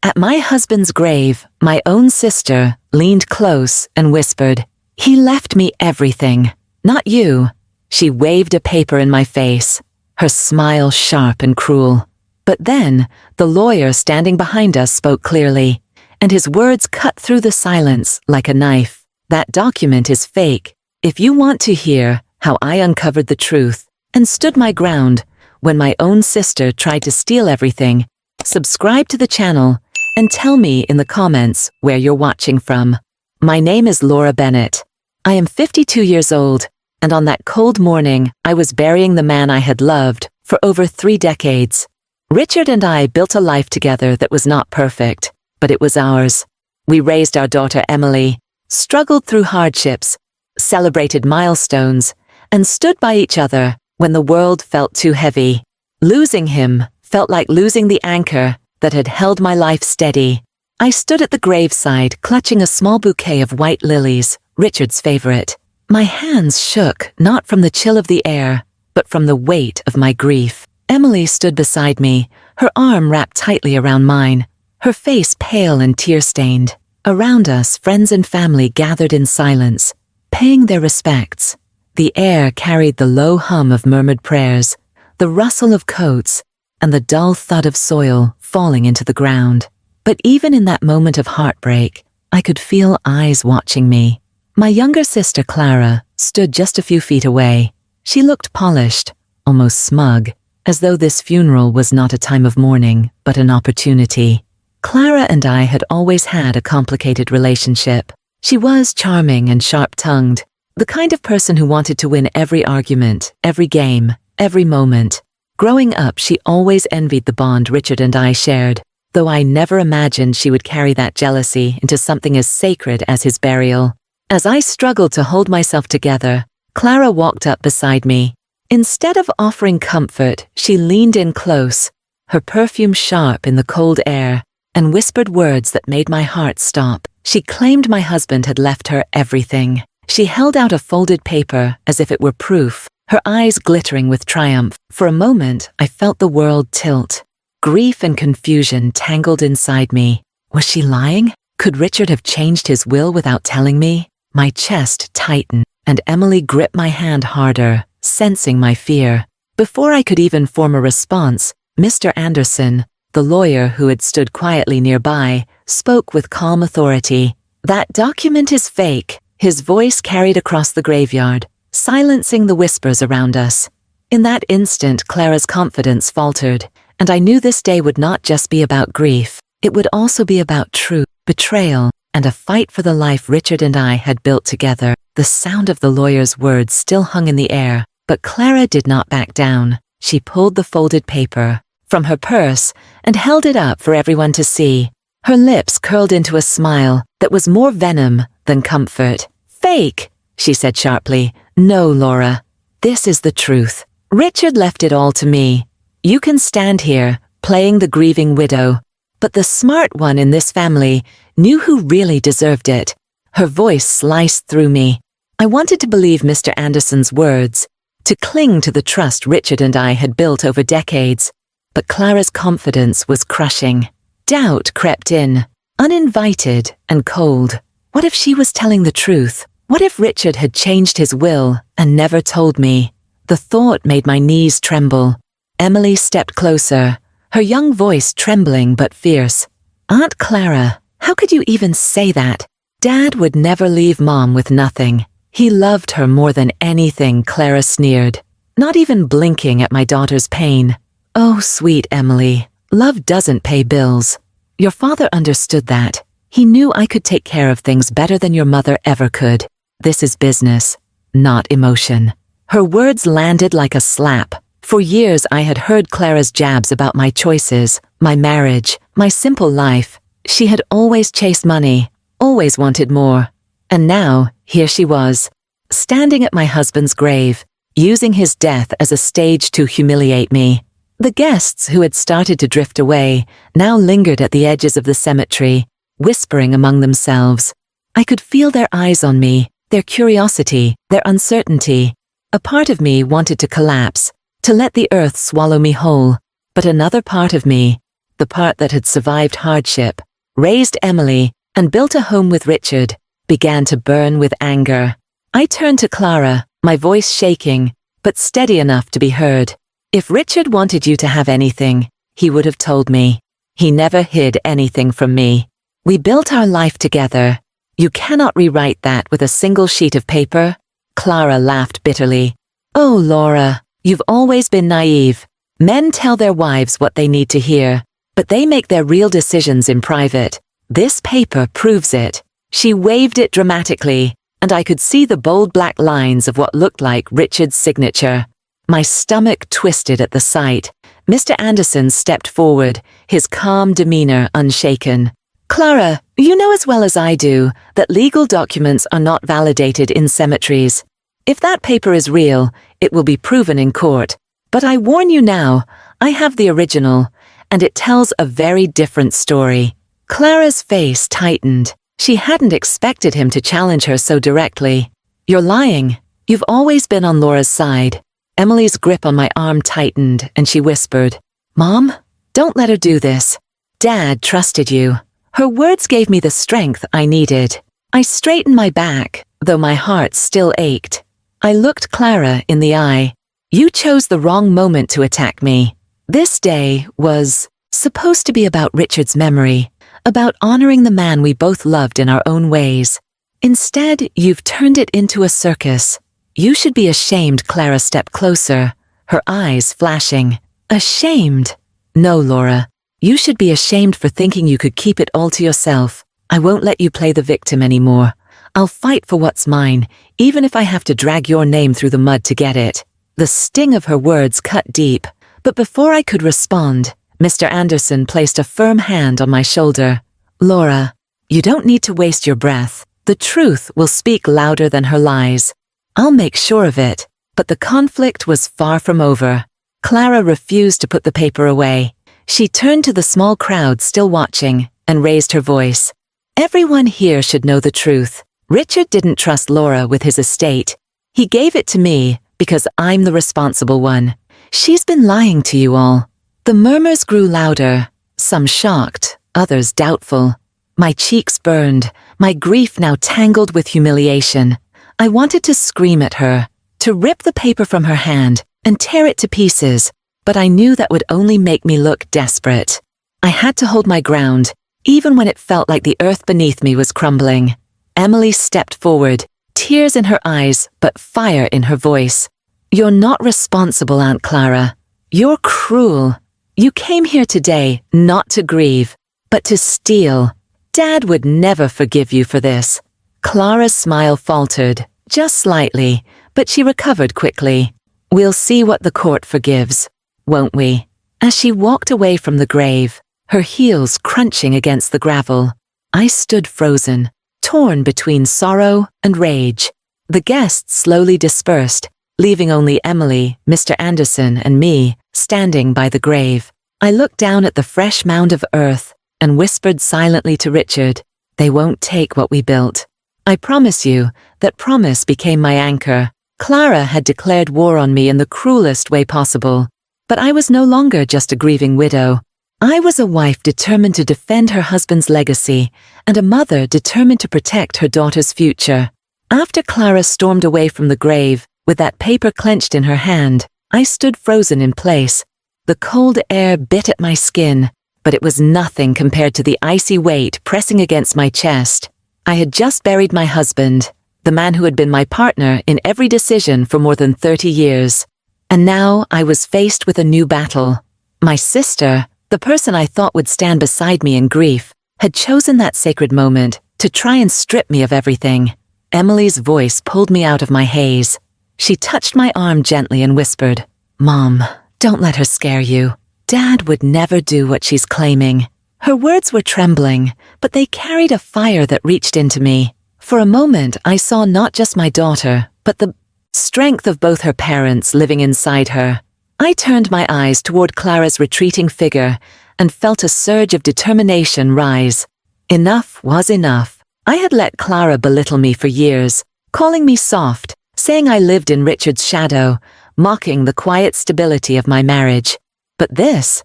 At my husband's grave, my own sister leaned close and whispered, "He left me everything, not you." She waved a paper in my face, her smile sharp and cruel. But then, the lawyer standing behind us spoke clearly, and his words cut through the silence like a knife. "That document is fake. If you want to hear how I uncovered the truth and stood my ground when my own sister tried to steal everything, subscribe to the channel and tell me in the comments where you're watching from." My name is Laura Bennett. I am 52 years old, and on that cold morning, I was burying the man I had loved for over 3 decades. Richard and I built a life together that was not perfect, but it was ours. We raised our daughter Emily, struggled through hardships, celebrated milestones, and stood by each other when the world felt too heavy. Losing him felt like losing the anchor that had held my life steady. I stood at the graveside clutching a small bouquet of white lilies, Richard's favorite. My hands shook not from the chill of the air, but from the weight of my grief. Emily stood beside me, her arm wrapped tightly around mine, her face pale and tear-stained. Around us, friends and family gathered in silence, paying their respects. The air carried the low hum of murmured prayers, the rustle of coats, and the dull thud of soil falling into the ground. But even in that moment of heartbreak, I could feel eyes watching me. My younger sister Clara stood just a few feet away. She looked polished, almost smug, as though this funeral was not a time of mourning, but an opportunity. Clara and I had always had a complicated relationship. She was charming and sharp-tongued, the kind of person who wanted to win every argument, every game, every moment. Growing up, she always envied the bond Richard and I shared, though I never imagined she would carry that jealousy into something as sacred as his burial. As I struggled to hold myself together, Clara walked up beside me. Instead of offering comfort, she leaned in close, her perfume sharp in the cold air, and whispered words that made my heart stop. She claimed my husband had left her everything. She held out a folded paper as if it were proof, her eyes glittering with triumph. For a moment, I felt the world tilt. Grief and confusion tangled inside me. Was she lying? Could Richard have changed his will without telling me? My chest tightened, and Emily gripped my hand harder, sensing my fear. Before I could even form a response, Mr. Anderson, the lawyer who had stood quietly nearby, spoke with calm authority. "That document is fake," his voice carried across the graveyard, silencing the whispers around us. In that instant, Clara's confidence faltered, and I knew this day would not just be about grief. It would also be about truth, betrayal, and a fight for the life Richard and I had built together. The sound of the lawyer's words still hung in the air, but Clara did not back down. She pulled the folded paper from her purse and held it up for everyone to see. Her lips curled into a smile that was more venom than comfort. "Fake," she said sharply. "No, Laura. This is the truth. Richard left it all to me. You can stand here, playing the grieving widow. But the smart one in this family knew who really deserved it." Her voice sliced through me. I wanted to believe Mr. Anderson's words, to cling to the trust Richard and I had built over decades. But Clara's confidence was crushing. Doubt crept in, uninvited and cold. What if she was telling the truth? What if Richard had changed his will and never told me? The thought made my knees tremble. Emily stepped closer, her young voice trembling but fierce. "Aunt Clara, how could you even say that? Dad would never leave Mom with nothing. He loved her more than anything," Clara sneered, not even blinking at my daughter's pain. "Oh, sweet Emily, love doesn't pay bills. Your father understood that. He knew I could take care of things better than your mother ever could. This is business, not emotion." Her words landed like a slap. For years I had heard Clara's jabs about my choices, my marriage, my simple life. She had always chased money, always wanted more. And now, here she was, standing at my husband's grave, using his death as a stage to humiliate me. The guests who had started to drift away now lingered at the edges of the cemetery, whispering among themselves. I could feel their eyes on me, their curiosity, their uncertainty. A part of me wanted to collapse, to let the earth swallow me whole, but another part of me, the part that had survived hardship, raised Emily, and built a home with Richard, began to burn with anger. I turned to Clara, my voice shaking, but steady enough to be heard. If Richard wanted you to have anything, he would have told me. He never hid anything from me. We built our life together. You cannot rewrite that with a single sheet of paper. Clara laughed bitterly. Oh, Laura, you've always been naive. Men tell their wives what they need to hear, but they make their real decisions in private. This paper proves it. She waved it dramatically, and I could see the bold black lines of what looked like Richard's signature. My stomach twisted at the sight. Mr. Anderson stepped forward, his calm demeanor unshaken. Clara, you know as well as I do that legal documents are not validated in cemeteries. If that paper is real, it will be proven in court. But I warn you now, I have the original, and it tells a very different story. Clara's face tightened. She hadn't expected him to challenge her so directly. You're lying. You've always been on Laura's side. Emily's grip on my arm tightened, and she whispered, Mom, don't let her do this. Dad trusted you. Her words gave me the strength I needed. I straightened my back, though my heart still ached. I looked Clara in the eye. You chose the wrong moment to attack me. This day was supposed to be about Richard's memory, about honoring the man we both loved in our own ways. Instead, you've turned it into a circus. You should be ashamed. Clara stepped closer, her eyes flashing. Ashamed? No, Laura. You should be ashamed for thinking you could keep it all to yourself. I won't let you play the victim anymore. I'll fight for what's mine, even if I have to drag your name through the mud to get it. The sting of her words cut deep, but before I could respond, Mr. Anderson placed a firm hand on my shoulder. Laura, you don't need to waste your breath. The truth will speak louder than her lies. I'll make sure of it. But the conflict was far from over. Clara refused to put the paper away. She turned to the small crowd still watching and raised her voice. Everyone here should know the truth. Richard didn't trust Laura with his estate. He gave it to me because I'm the responsible one. She's been lying to you all. The murmurs grew louder, some shocked, others doubtful. My cheeks burned, my grief now tangled with humiliation. I wanted to scream at her, to rip the paper from her hand and tear it to pieces, but I knew that would only make me look desperate. I had to hold my ground, even when it felt like the earth beneath me was crumbling. Emily stepped forward, tears in her eyes, but fire in her voice. You're not responsible, Aunt Clara. You're cruel. You came here today not to grieve, but to steal. Dad would never forgive you for this. Clara's smile faltered, just slightly, but she recovered quickly. We'll see what the court forgives, won't we? As she walked away from the grave, her heels crunching against the gravel, I stood frozen, torn between sorrow and rage. The guests slowly dispersed, leaving only Emily, Mr. Anderson, and me standing by the grave. I looked down at the fresh mound of earth and whispered silently to Richard, they won't take what we built. I promise you that promise became my anchor. Clara had declared war on me in the cruelest way possible, but I was no longer just a grieving widow. I was a wife determined to defend her husband's legacy and a mother determined to protect her daughter's future. After Clara stormed away from the grave, with that paper clenched in her hand, I stood frozen in place. The cold air bit at my skin, but it was nothing compared to the icy weight pressing against my chest. I had just buried my husband, the man who had been my partner in every decision for more than 30 years. And now I was faced with a new battle. My sister, the person I thought would stand beside me in grief, had chosen that sacred moment to try and strip me of everything. Emily's voice pulled me out of my haze. She touched my arm gently and whispered, Mom, don't let her scare you. Dad would never do what she's claiming. Her words were trembling, but they carried a fire that reached into me. For a moment, I saw not just my daughter, but the strength of both her parents living inside her. I turned my eyes toward Clara's retreating figure and felt a surge of determination rise. Enough was enough. I had let Clara belittle me for years, calling me soft, saying I lived in Richard's shadow, mocking the quiet stability of my marriage. But this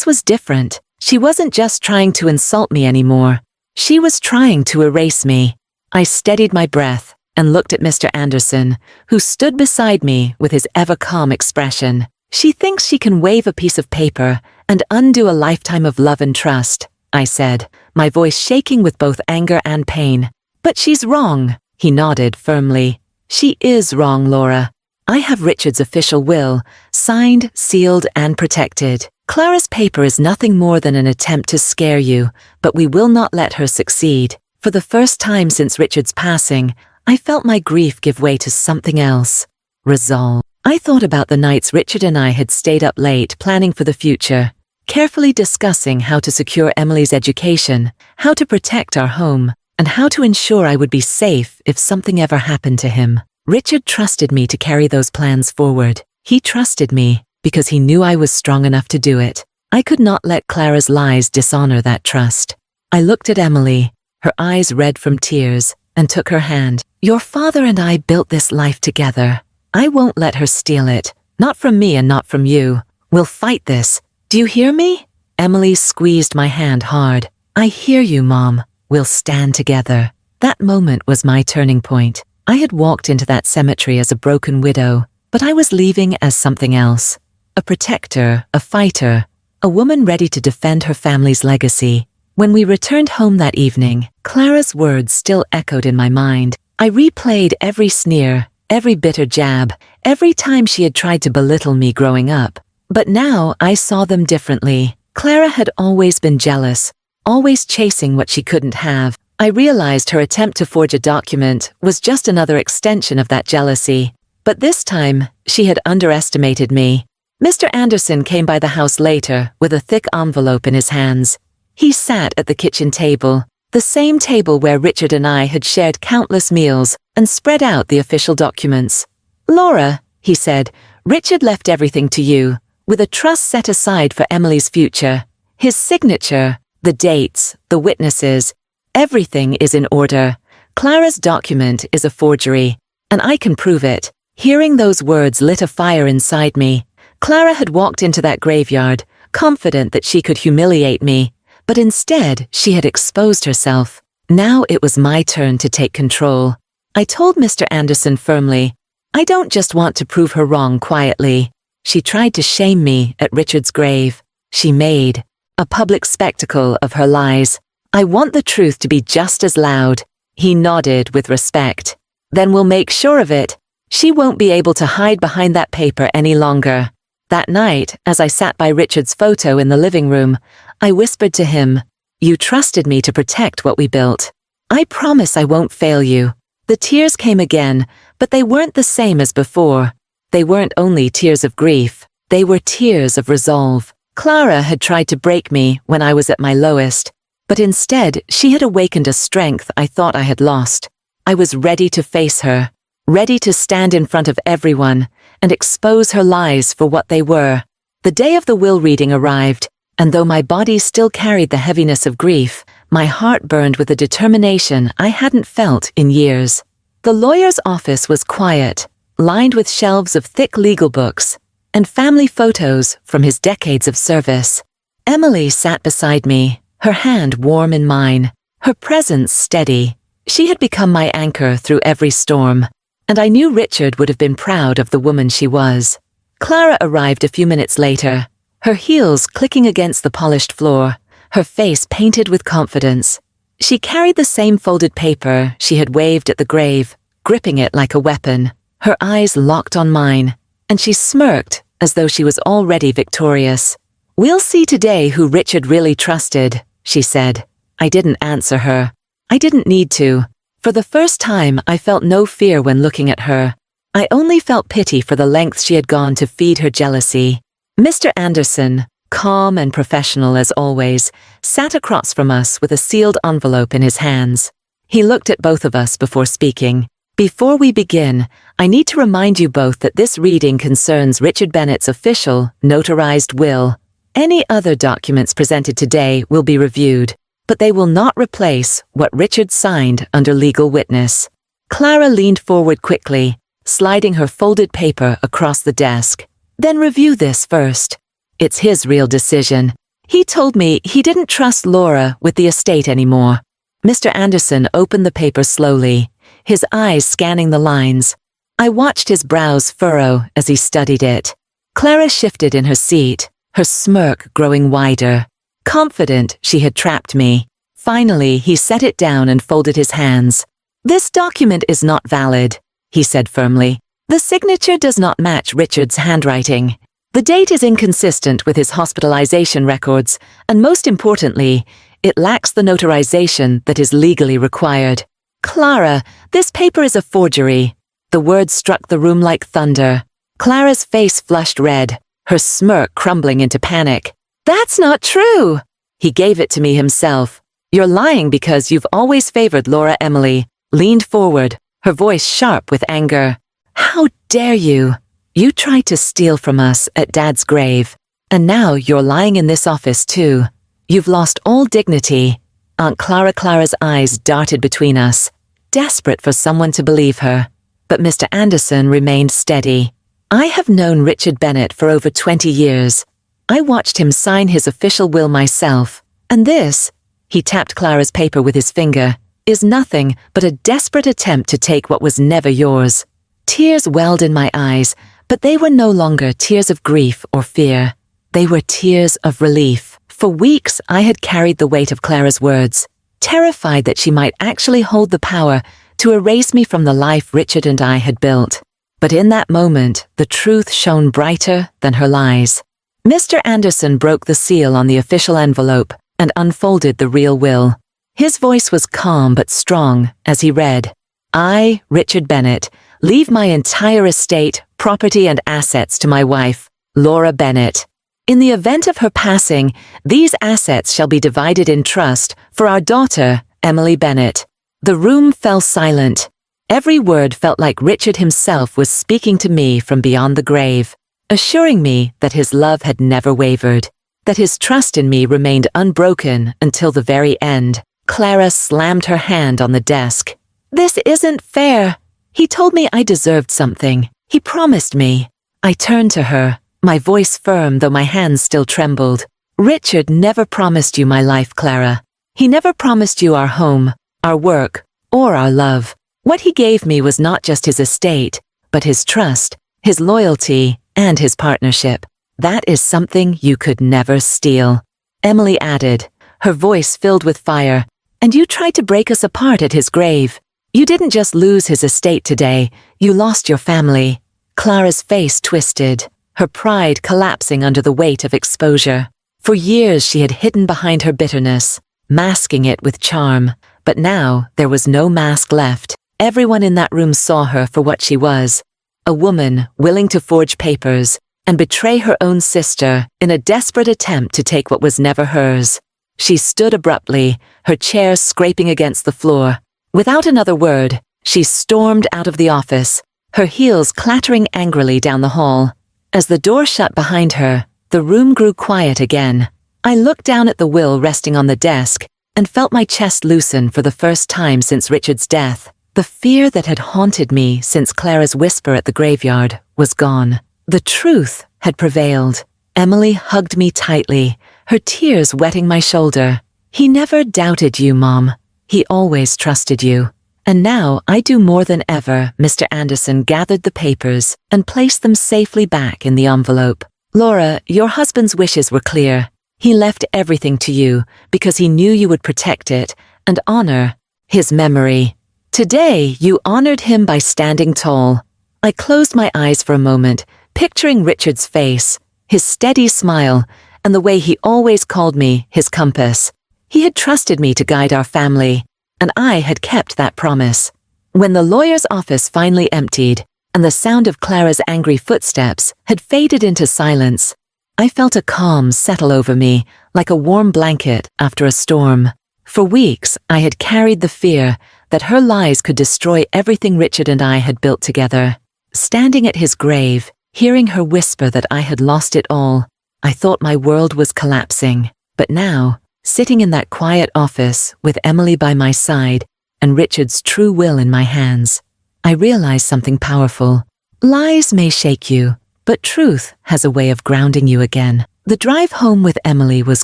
was different. She wasn't just trying to insult me anymore. She was trying to erase me. I steadied my breath and looked at Mr. Anderson, who stood beside me with his ever-calm expression. She thinks she can wave a piece of paper and undo a lifetime of love and trust, I said, my voice shaking with both anger and pain. But she's wrong, he nodded firmly. She is wrong, Laura. I have Richard's official will, signed, sealed, and protected. Clara's paper is nothing more than an attempt to scare you, but we will not let her succeed. For the first time since Richard's passing, I felt my grief give way to something else. Resolve. I thought about the nights Richard and I had stayed up late planning for the future, carefully discussing how to secure Emily's education, how to protect our home, and how to ensure I would be safe if something ever happened to him. Richard trusted me to carry those plans forward. He trusted me because he knew I was strong enough to do it. I could not let Clara's lies dishonor that trust. I looked at Emily, her eyes red from tears, and took her hand. Your father and I built this life together. I won't let her steal it. Not from me and not from you. We'll fight this. Do you hear me? Emily squeezed my hand hard. I hear you, Mom. We'll stand together. That moment was my turning point. I had walked into that cemetery as a broken widow, but I was leaving as something else. A protector, a fighter, a woman ready to defend her family's legacy. When we returned home that evening, Clara's words still echoed in my mind. I replayed every sneer, every bitter jab, every time she had tried to belittle me growing up. But now I saw them differently. Clara had always been jealous, always chasing what she couldn't have. I realized her attempt to forge a document was just another extension of that jealousy. But this time, she had underestimated me. Mr. Anderson came by the house later with a thick envelope in his hands. He sat at the kitchen table, the same table where Richard and I had shared countless meals, and spread out the official documents. Laura, he said, Richard left everything to you, with a trust set aside for Emily's future. His signature, the dates, the witnesses, everything is in order. Clara's document is a forgery, and I can prove it. Hearing those words lit a fire inside me. Clara had walked into that graveyard, confident that she could humiliate me, but instead she had exposed herself. Now it was my turn to take control. I told Mr. Anderson firmly, I don't just want to prove her wrong quietly. She tried to shame me at Richard's grave. She made a public spectacle of her lies. I want the truth to be just as loud. He nodded with respect. Then we'll make sure of it. She won't be able to hide behind that paper any longer. That night, as I sat by Richard's photo in the living room, I whispered to him, You trusted me to protect what we built. I promise I won't fail you. The tears came again, but they weren't the same as before. They weren't only tears of grief. They were tears of resolve. Clara had tried to break me when I was at my lowest, but instead she had awakened a strength I thought I had lost. I was ready to face her, ready to stand in front of everyone and expose her lies for what they were. The day of the will reading arrived, and though my body still carried the heaviness of grief, my heart burned with a determination I hadn't felt in years. The lawyer's office was quiet, lined with shelves of thick legal books and family photos from his decades of service. Emily sat beside me, her hand warm in mine, her presence steady. She had become my anchor through every storm, and I knew Richard would have been proud of the woman she was. Clara arrived a few minutes later, her heels clicking against the polished floor, her face painted with confidence. She carried the same folded paper she had waved at the grave, gripping it like a weapon, her eyes locked on mine, and she smirked as though she was already victorious. We'll see today who Richard really trusted, she said. I didn't answer her. I didn't need to. For the first time, I felt no fear when looking at her. I only felt pity for the lengths she had gone to feed her jealousy. Mr. Anderson, calm and professional as always, sat across from us with a sealed envelope in his hands. He looked at both of us before speaking. Before we begin, I need to remind you both that this reading concerns Richard Bennett's official, notarized will. Any other documents presented today will be reviewed, but they will not replace what Richard signed under legal witness. Clara leaned forward quickly, sliding her folded paper across the desk. Then review this first. It's his real decision. He told me he didn't trust Laura with the estate anymore. Mr. Anderson opened the paper slowly, his eyes scanning the lines. I watched his brows furrow as he studied it. Clara shifted in her seat, her smirk growing wider. Confident she had trapped me. Finally, he set it down and folded his hands. "This document is not valid," he said firmly. "The signature does not match Richard's handwriting. The date is inconsistent with his hospitalization records, and most importantly, it lacks the notarization that is legally required. Clara, this paper is a forgery." The words struck the room like thunder. Clara's face flushed red, her smirk crumbling into panic. "That's not true!" He gave it to me himself. "You're lying because you've always favored Laura." Emily leaned forward, her voice sharp with anger. "How dare you? You tried to steal from us at Dad's grave, and now you're lying in this office too. You've lost all dignity." Aunt Clara's eyes darted between us, desperate for someone to believe her. But Mr. Anderson remained steady. "I have known Richard Bennett for over 20 years. I watched him sign his official will myself. And this," he tapped Clara's paper with his finger, "is nothing but a desperate attempt to take what was never yours." Tears welled in my eyes, but they were no longer tears of grief or fear. They were tears of relief. For weeks, I had carried the weight of Clara's words, terrified that she might actually hold the power to erase me from the life Richard and I had built. But in that moment, the truth shone brighter than her lies. Mr. Anderson broke the seal on the official envelope and unfolded the real will. His voice was calm but strong as he read, "I, Richard Bennett, leave my entire estate, property and assets to my wife, Laura Bennett. In the event of her passing, these assets shall be divided in trust for our daughter, Emily Bennett." The room fell silent. Every word felt like Richard himself was speaking to me from beyond the grave, assuring me that his love had never wavered, that his trust in me remained unbroken until the very end. Clara slammed her hand on the desk. "This isn't fair. He told me I deserved something. He promised me." I turned to her, my voice firm though my hands still trembled. "Richard never promised you my life, Clara. He never promised you our home, our work, or our love. What he gave me was not just his estate, but his trust, his loyalty, and his partnership. That is something you could never steal." Emily added, her voice filled with fire, "And you tried to break us apart at his grave. You didn't just lose his estate today, you lost your family." Clara's face twisted, her pride collapsing under the weight of exposure. For years she had hidden behind her bitterness, masking it with charm. But now there was no mask left. Everyone in that room saw her for what she was, a woman willing to forge papers and betray her own sister in a desperate attempt to take what was never hers. She stood abruptly, her chair scraping against the floor. Without another word, she stormed out of the office, her heels clattering angrily down the hall. As the door shut behind her, the room grew quiet again. I looked down at the will resting on the desk and felt my chest loosen for the first time since Richard's death. The fear that had haunted me since Clara's whisper at the graveyard was gone. The truth had prevailed. Emily hugged me tightly, her tears wetting my shoulder. "He never doubted you, Mom. He always trusted you. And now I do more than ever." Mr. Anderson gathered the papers and placed them safely back in the envelope. "Laura, your husband's wishes were clear. He left everything to you because he knew you would protect it and honor his memory. Today, you honored him by standing tall." I closed my eyes for a moment, picturing Richard's face, his steady smile, and the way he always called me his compass. He had trusted me to guide our family, and I had kept that promise. When the lawyer's office finally emptied, and the sound of Clara's angry footsteps had faded into silence, I felt a calm settle over me, like a warm blanket after a storm. For weeks, I had carried the fear that her lies could destroy everything Richard and I had built together. Standing at his grave, hearing her whisper that I had lost it all, I thought my world was collapsing. But now, sitting in that quiet office with Emily by my side and Richard's true will in my hands, I realized something powerful. Lies may shake you, but truth has a way of grounding you again. The drive home with Emily was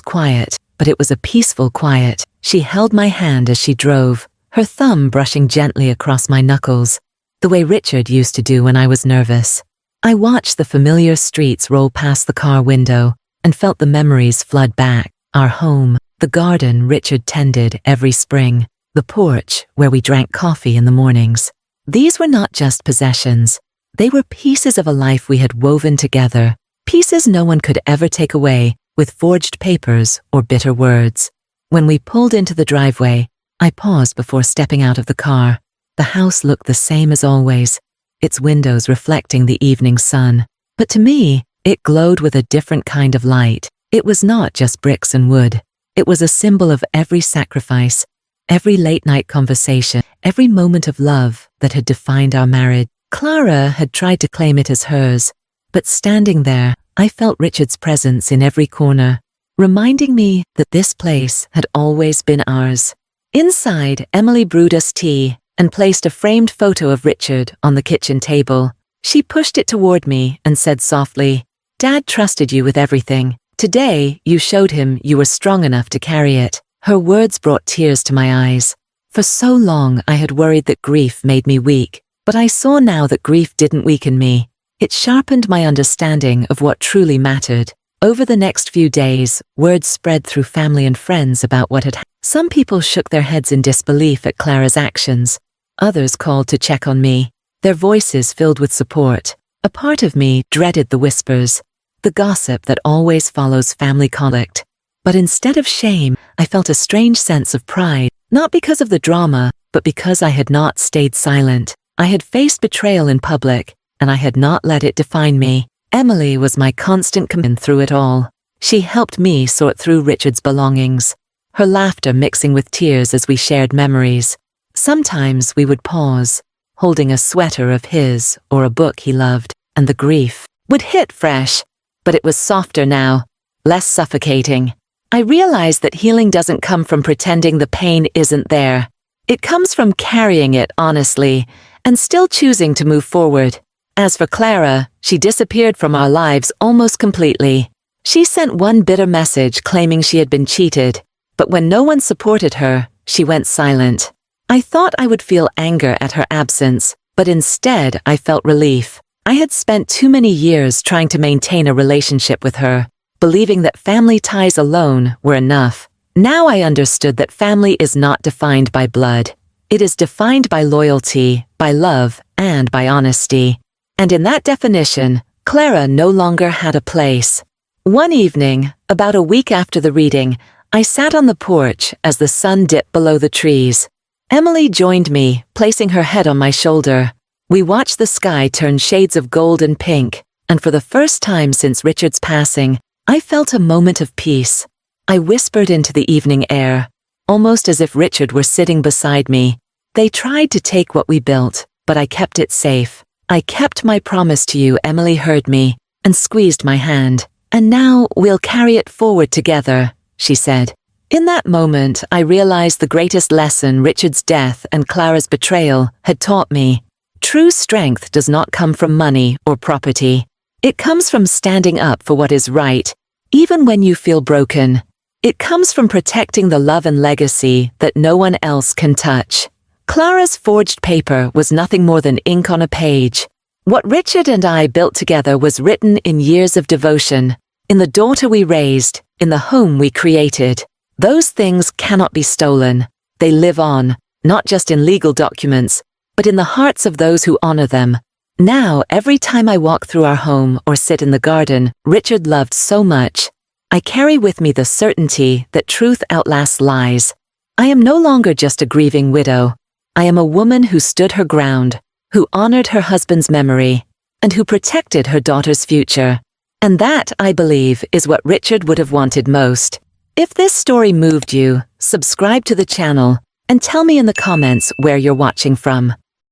quiet, but it was a peaceful quiet. She held my hand as she drove, her thumb brushing gently across my knuckles, the way Richard used to do when I was nervous. I watched the familiar streets roll past the car window and felt the memories flood back. Our home, the garden Richard tended every spring, the porch where we drank coffee in the mornings. These were not just possessions. They were pieces of a life we had woven together, pieces no one could ever take away with forged papers or bitter words. When we pulled into the driveway, I paused before stepping out of the car. The house looked the same as always, its windows reflecting the evening sun. But to me, it glowed with a different kind of light. It was not just bricks and wood. It was a symbol of every sacrifice, every late-night conversation, every moment of love that had defined our marriage. Clara had tried to claim it as hers, but standing there, I felt Richard's presence in every corner, reminding me that this place had always been ours. Inside, Emily brewed us tea and placed a framed photo of Richard on the kitchen table. She pushed it toward me and said softly, "Dad trusted you with everything. Today, you showed him you were strong enough to carry it." Her words brought tears to my eyes. For so long, I had worried that grief made me weak, but I saw now that grief didn't weaken me. It sharpened my understanding of what truly mattered. Over the next few days, word spread through family and friends about what had happened. Some people shook their heads in disbelief at Clara's actions. Others called to check on me, their voices filled with support. A part of me dreaded the whispers, the gossip that always follows family conflict. But instead of shame, I felt a strange sense of pride, not because of the drama, but because I had not stayed silent. I had faced betrayal in public, and I had not let it define me. Emily was my constant companion through it all. She helped me sort through Richard's belongings, her laughter mixing with tears as we shared memories. Sometimes we would pause, holding a sweater of his or a book he loved, and the grief would hit fresh, but it was softer now, less suffocating. I realized that healing doesn't come from pretending the pain isn't there. It comes from carrying it honestly and still choosing to move forward. As for Clara, she disappeared from our lives almost completely. She sent one bitter message claiming she had been cheated, but when no one supported her, she went silent. I thought I would feel anger at her absence, but instead I felt relief. I had spent too many years trying to maintain a relationship with her, believing that family ties alone were enough. Now I understood that family is not defined by blood. It is defined by loyalty, by love, and by honesty. And in that definition, Clara no longer had a place. One evening, about a week after the reading, I sat on the porch as the sun dipped below the trees. Emily joined me, placing her head on my shoulder. We watched the sky turn shades of gold and pink, and for the first time since Richard's passing, I felt a moment of peace. I whispered into the evening air, almost as if Richard were sitting beside me. They tried to take what we built, but I kept it safe. I kept my promise to you. Emily heard me and squeezed my hand. "And now we'll carry it forward together," she said. In that moment, I realized the greatest lesson Richard's death and Clara's betrayal had taught me. True strength does not come from money or property. It comes from standing up for what is right, even when you feel broken. It comes from protecting the love and legacy that no one else can touch. Clara's forged paper was nothing more than ink on a page. What Richard and I built together was written in years of devotion, in the daughter we raised, in the home we created. Those things cannot be stolen. They live on, not just in legal documents, but in the hearts of those who honor them. Now, every time I walk through our home or sit in the garden Richard loved so much, I carry with me the certainty that truth outlasts lies. I am no longer just a grieving widow. I am a woman who stood her ground, who honored her husband's memory, and who protected her daughter's future. And that, I believe, is what Richard would have wanted most. If this story moved you, subscribe to the channel and tell me in the comments where you're watching from.